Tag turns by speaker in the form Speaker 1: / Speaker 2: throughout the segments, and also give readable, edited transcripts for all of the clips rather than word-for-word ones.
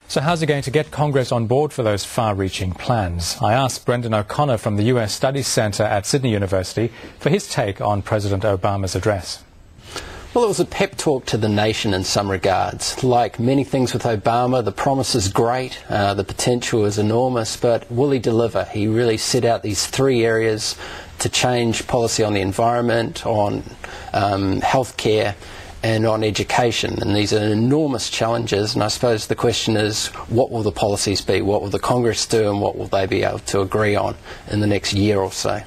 Speaker 1: So how's he going to get Congress on board for those far-reaching plans? I asked Brendon O'Connor from the US Studies Centre at Sydney University for his take on President Obama's address.
Speaker 2: Well, it was a pep talk to the nation in some regards. Like many things with Obama, the promise is great, the potential is enormous, but will he deliver? He really set out these three areas to change policy on the environment, on healthcare, and on education, and these are enormous challenges, and I suppose the question is, what will the policies be, what will the Congress do, and what will they be able to agree on in the next year or so?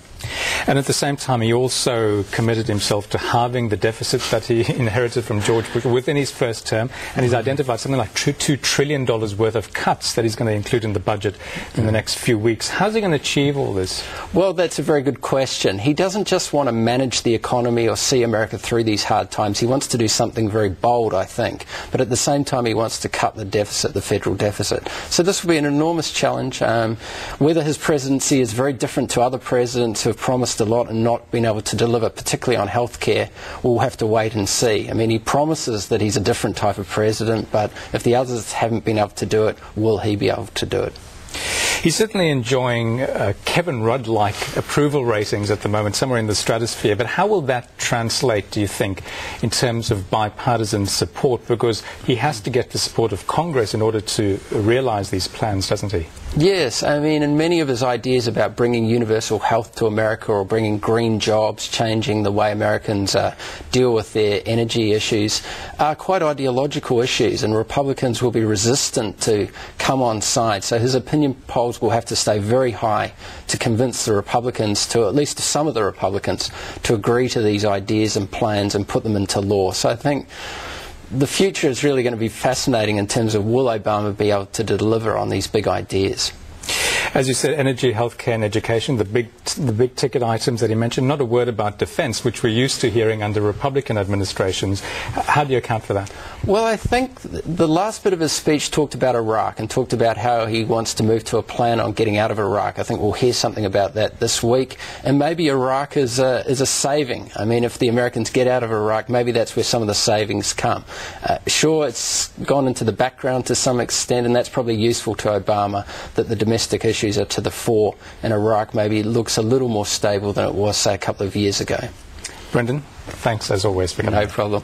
Speaker 1: And at the same time, he also committed himself to halving the deficit that he inherited from George Bush within his first term, and he's identified something like $2 trillion worth of cuts that he's going to include in the budget in the next few weeks. How's he going to achieve all this?
Speaker 2: Well, that's a very good question. He doesn't just want to manage the economy or see America through these hard times. He wants to do something very bold, I think. But at the same time, he wants to cut the deficit, the federal deficit. So this will be an enormous challenge. Whether his presidency is very different to other presidents who have promised a lot and not been able to deliver, particularly on healthcare, we'll have to wait and see. I mean, he promises that he's a different type of president, but if the others haven't been able to do it, will he be able to do it?
Speaker 1: He's certainly enjoying Kevin Rudd-like approval ratings at the moment, somewhere in the stratosphere. But how will that translate, do you think, in terms of bipartisan support? Because he has to get the support of Congress in order to realize these plans, doesn't he?
Speaker 2: Yes, I mean, and many of his ideas about bringing universal health to America or bringing green jobs, changing the way Americans deal with their energy issues, are quite ideological issues, and Republicans will be resistant to come on side. So his opinion polls will have to stay very high to convince the Republicans, to at least some of the Republicans, to agree to these ideas and plans and put them into law. So I think the future is really going to be fascinating in terms of will Obama be able to deliver on these big ideas.
Speaker 1: As you said, energy, healthcare and education, the big ticket items that he mentioned, not a word about defense, which we're used to hearing under Republican administrations. How do you account for that?
Speaker 2: Well, I think the last bit of his speech talked about Iraq and talked about how he wants to move to a plan on getting out of Iraq. I think we'll hear something about that this week. And maybe Iraq is a saving. I mean, if the Americans get out of Iraq, maybe that's where some of the savings come. Sure, it's gone into the background to some extent, and that's probably useful to Obama, that the domestic issues are to the fore, and Iraq maybe looks a little more stable than it was, say, a couple of years ago.
Speaker 1: Brendon, thanks as always for coming.
Speaker 2: No problem.